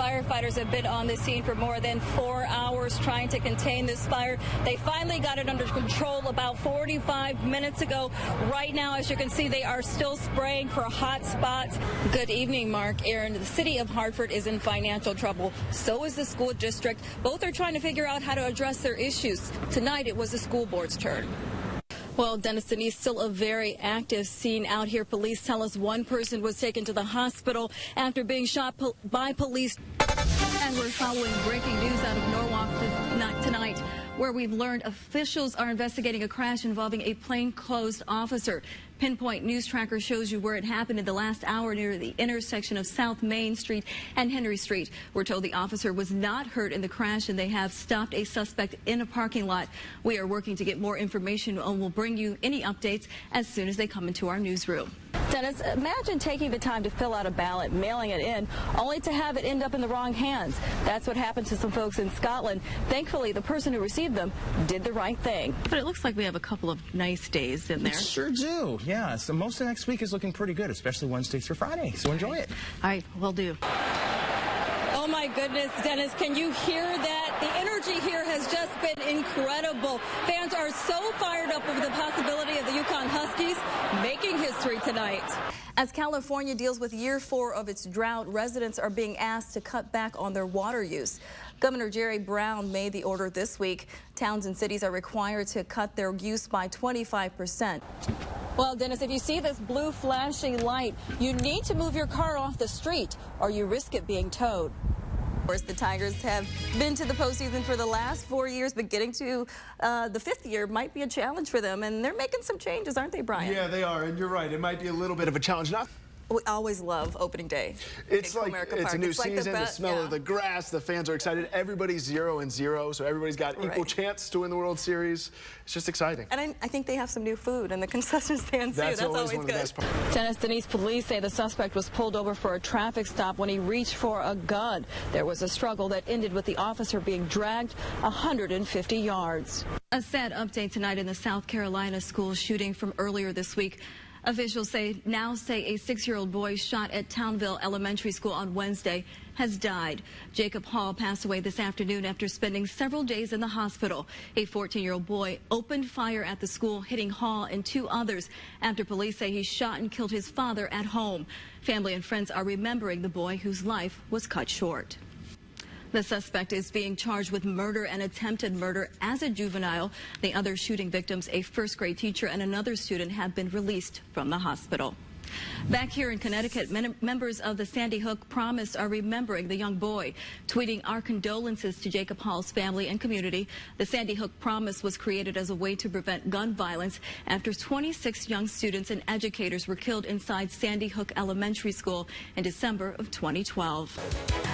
Firefighters have been on the scene for more than 4 hours trying to contain this fire. They finally got it under control about 45 minutes ago. Right now, as you can see, they are still spraying for hot spots. Good evening, Mark. Aaron, the city of Hartford is in financial trouble. So is the school district. Both are trying to figure out how to address their issues. Tonight, it was the school board's turn. Well, Dennis, Denise, still a very active scene out here. Police tell us one person was taken to the hospital after being shot by police. And we're following breaking news out of Norwalk tonight, where we've learned officials are investigating a crash involving a plainclothes officer. Pinpoint News Tracker shows you where it happened in the last hour near the intersection of South Main Street and Henry Street. We're told the officer was not hurt in the crash, and they have stopped a suspect in a parking lot. We are working to get more information, and we'll bring you any updates as soon as they come into our newsroom. Dennis, imagine taking the time to fill out a ballot, mailing it in, only to have it end up in the wrong hands. That's what happened to some folks in Scotland. Thankfully, the person who received them did the right thing. But it looks like we have a couple of nice days in there. We sure do. Yeah, so most of next week is looking pretty good, especially Wednesday through Friday. So enjoy it. All right, will do. Oh my goodness, Dennis, can you hear that? The energy here has just been incredible. Fans are so fired up over the possibility of the Yukon Huskies making history tonight. As California deals with year 4 of its drought, residents are being asked to cut back on their water use. Governor Jerry Brown made the order this week. Towns and cities are required to cut their use by 25%. Well, Dennis, if you see this blue flashing light, you need to move your car off the street or you risk it being towed. Of course, the Tigers have been to the postseason for the last 4 years, but getting to the 5th year might be a challenge for them, and they're making some changes, aren't they, Brian? Yeah, they are, and you're right. It might be a little bit of a challenge. We always love opening day. It's like it's a new season, the smell of the grass, the fans are excited. Everybody's 0-0, so everybody's got equal chance to win the World Series. It's just exciting. And I think they have some new food in the concession stands too. That's always one of the best parts. Dennis, Denise, police say the suspect was pulled over for a traffic stop when he reached for a gun. There was a struggle that ended with the officer being dragged 150 yards. A sad update tonight in the South Carolina school shooting from earlier this week. Officials now say a 6-year-old boy shot at Townville Elementary School on Wednesday has died. Jacob Hall passed away this afternoon after spending several days in the hospital. A 14-year-old boy opened fire at the school, hitting Hall and 2 others after police say he shot and killed his father at home. Family and friends are remembering the boy whose life was cut short. The suspect is being charged with murder and attempted murder as a juvenile. The other shooting victims, a first-grade teacher and another student, have been released from the hospital. Back here in Connecticut, members of the Sandy Hook Promise are remembering the young boy, tweeting our condolences to Jacob Hall's family and community. The Sandy Hook Promise was created as a way to prevent gun violence after 26 young students and educators were killed inside Sandy Hook Elementary School in December of 2012.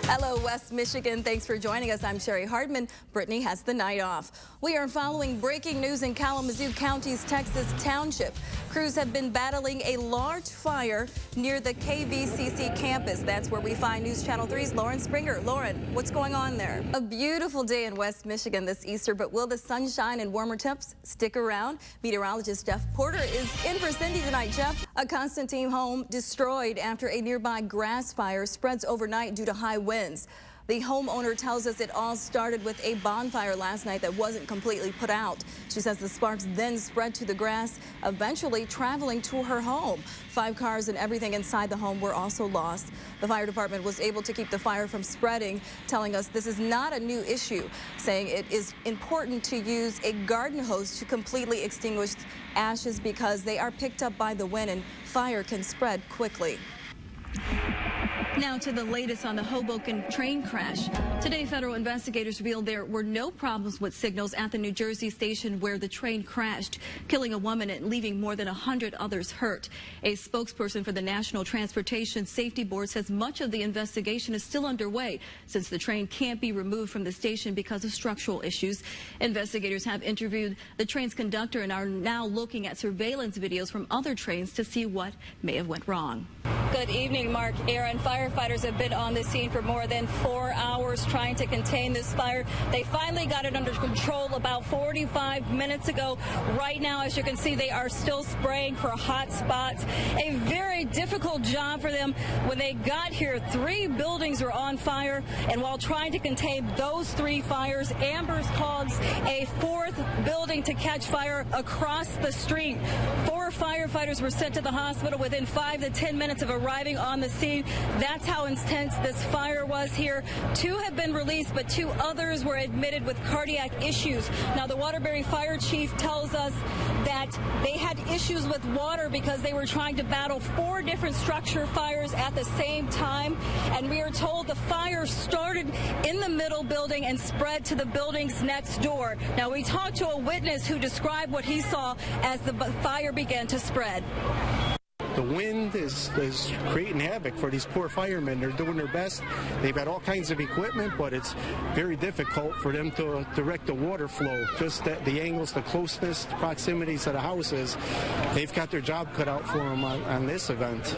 Hello, West Michigan. Thanks for joining us. I'm Cheri Hardmon. Brittany has the night off. We are following breaking news in Kalamazoo County's Texas Township. Crews have been battling a large fire near the KVCC campus. That's where we find News Channel 3's Lauren Springer. Lauren, what's going on there? A beautiful day in West Michigan this Easter, but will the sunshine and warmer temps stick around? Meteorologist Jeff Porter is in for Cindy tonight. Jeff, a Constantine home destroyed after a nearby grass fire spreads overnight due to high winds. The homeowner tells us it all started with a bonfire last night that wasn't completely put out. She says the sparks then spread to the grass, eventually traveling to her home. 5 cars and everything inside the home were also lost. The fire department was able to keep the fire from spreading, telling us this is not a new issue, saying it is important to use a garden hose to completely extinguish ashes because they are picked up by the wind and fire can spread quickly. Now to the latest on the Hoboken train crash. Today, federal investigators revealed there were no problems with signals at the New Jersey station where the train crashed, killing a woman and leaving more than 100 others hurt. A spokesperson for the National Transportation Safety Board says much of the investigation is still underway since the train can't be removed from the station because of structural issues. Investigators have interviewed the train's conductor and are now looking at surveillance videos from other trains to see what may have went wrong. Good evening, Mark. Aaron, firefighters have been on the scene for more than 4 hours trying to contain this fire. They finally got it under control about 45 minutes ago. Right now, as you can see, they are still spraying for hot spots. A very difficult job for them. When they got here, 3 buildings were on fire, and while trying to contain those 3 fires, Amber's called a 4th building to catch fire across the street. 4 firefighters were sent to the hospital within 5 to 10 minutes of arriving on the scene. That's how intense this fire was here. 2 have been released, but 2 others were admitted with cardiac issues. Now, the Waterbury Fire Chief tells us that they had issues with water because they were trying to battle 4 different structure fires at the same time. And we are told the fire started in the middle building and spread to the buildings next door. Now, we talked to a witness who described what he saw as the fire began to spread. The wind is creating havoc for these poor firemen. They're doing their best. They've got all kinds of equipment, but it's very difficult for them to direct the water flow. Just that the angles, the closeness, the proximities to the houses, they've got their job cut out for them on this event.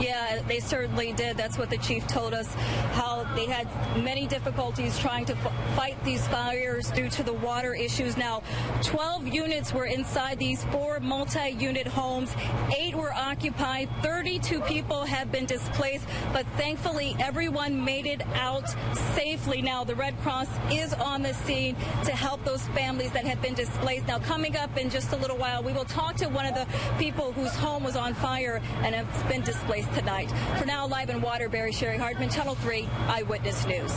Yeah, they certainly did. That's what the chief told us, how they had many difficulties trying to fight these fires due to the water issues. Now, 12 units were inside these 4 multi-unit homes. 8 were occupied. 32 people have been displaced, but thankfully everyone made it out safely. Now, the Red Cross is on the scene to help those families that have been displaced. Now, coming up in just a little while, we will talk to one of the people whose home was on fire and have been displaced tonight. For now, live in Waterbury, Cheri Hardmon, Channel 3 Eyewitness News.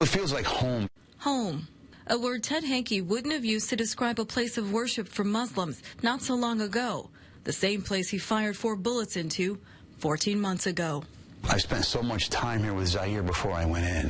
It feels like home. Home. A word Ted Hankey wouldn't have used to describe a place of worship for Muslims not so long ago. The same place he fired 4 bullets into 14 months ago. I spent so much time here with Zaire before I went in,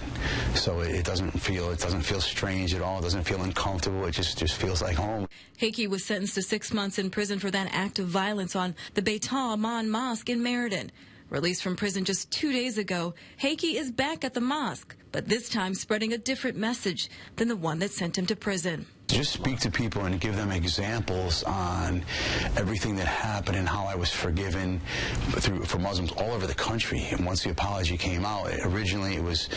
so it doesn't feel strange at all. It doesn't feel uncomfortable. It just feels like home. Hankey was sentenced to 6 months in prison for that act of violence on the Beit Aman Mosque in Meriden. Released from prison just 2 days ago, Hankey is back at the mosque, but this time spreading a different message than the one that sent him to prison. Just speak to people and give them examples on everything that happened and how I was forgiven for Muslims all over the country. And once the apology came out, originally it was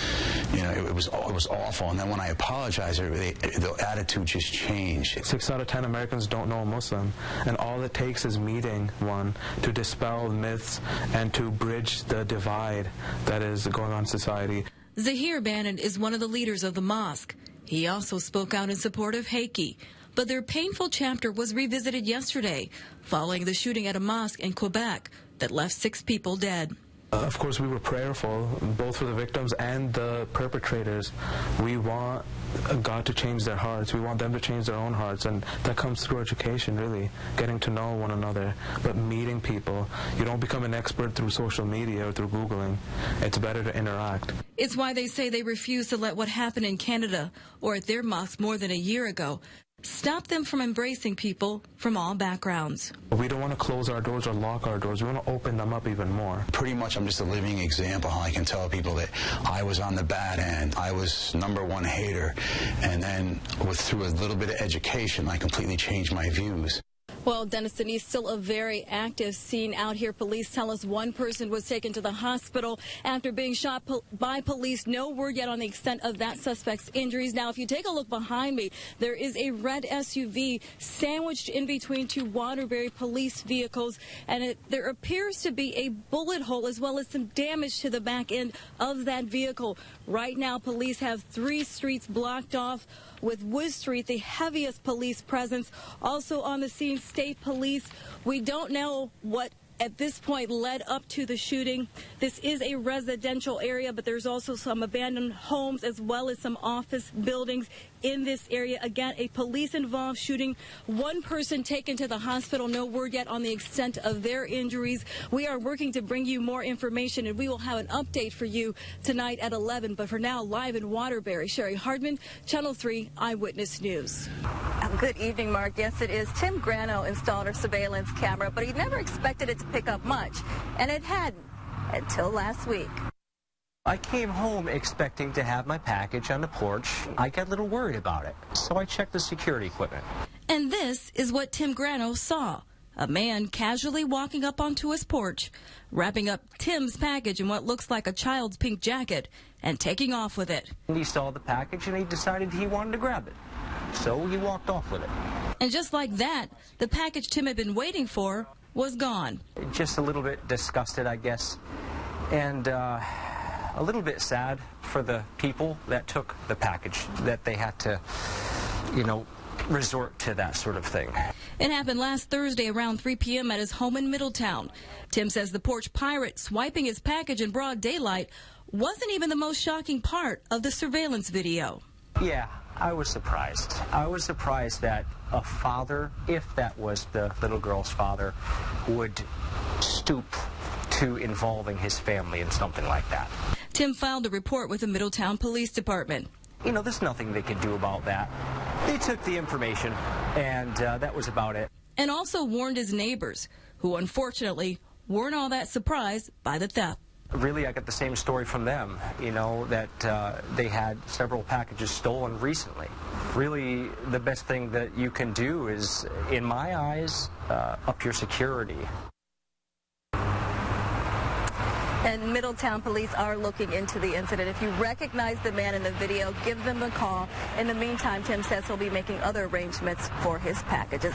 awful, and then when I apologized, the attitude just changed. 6 out of 10 Americans don't know a Muslim, and all it takes is meeting one to dispel myths and to bridge the divide that is going on in society. Zahir Bannon is one of the leaders of the mosque. He also spoke out in support of Hankey, but their painful chapter was revisited yesterday following the shooting at a mosque in Quebec that left 6 people dead. Of course, we were prayerful, both for the victims and the perpetrators. We want God to change their hearts. We want them to change their own hearts, and that comes through education, really, getting to know one another, but meeting people. You don't become an expert through social media or through Googling. It's better to interact. It's why they say they refuse to let what happened in Canada or at their mosque more than a year ago stop them from embracing people from all backgrounds. We don't want to close our doors or lock our doors. We want to open them up even more. Pretty much I'm just a living example how I can tell people that I was on the bad end. I was #1 hater. And then through a little bit of education, I completely changed my views. Well, Dennis, Denise, still a very active scene out here. Police tell us 1 person was taken to the hospital after being shot by police. No word yet on the extent of that suspect's injuries. Now, if you take a look behind me, there is a red SUV sandwiched in between 2 Waterbury police vehicles, and there appears to be a bullet hole as well as some damage to the back end of that vehicle. Right now, police have 3 streets blocked off, with Wood Street the heaviest police presence. Also on the scene, state police. We don't know what at this point led up to the shooting. This is a residential area, but there's also some abandoned homes as well as some office buildings in this area. Again, a police-involved shooting. 1 person taken to the hospital. No word yet on the extent of their injuries. We are working to bring you more information, and we will have an update for you tonight at 11. But for now, live in Waterbury, Cheri Hardmon, Channel 3 Eyewitness News. Good evening, Mark. Yes, it is. Tim Grano installed a surveillance camera, but he never expected it to pick up much, and it hadn't until last week. I came home expecting to have my package on the porch. I got a little worried about it, so I checked the security equipment. And this is what Tim Grano saw. a man casually walking up onto his porch, wrapping up Tim's package in what looks like a child's pink jacket, and taking off with it. He saw the package and he decided he wanted to grab it. So he walked off with it. And just like that, the package Tim had been waiting for was gone. Just a little bit disgusted, I guess, and a little bit sad for the people that took the package, that they had to, resort to that sort of thing. It happened last Thursday around 3 p.m. at his home in Middletown. Tim says the porch pirate swiping his package in broad daylight wasn't even the most shocking part of the surveillance video. Yeah, I was surprised. I was surprised that a father, if that was the little girl's father, would stoop to involving his family in something like that. Tim filed a report with the Middletown Police Department. There's nothing they can do about that. They took the information, and that was about it. And also warned his neighbors, who unfortunately weren't all that surprised by the theft. Really, I got the same story from them, that they had several packages stolen recently. Really, the best thing that you can do is, in my eyes, up your security. And Middletown police are looking into the incident. If you recognize the man in the video, give them a call. In the meantime, Tim says he'll be making other arrangements for his packages.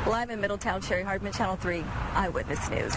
Live in Middletown, Cheri Hardmon, Channel 3 Eyewitness News.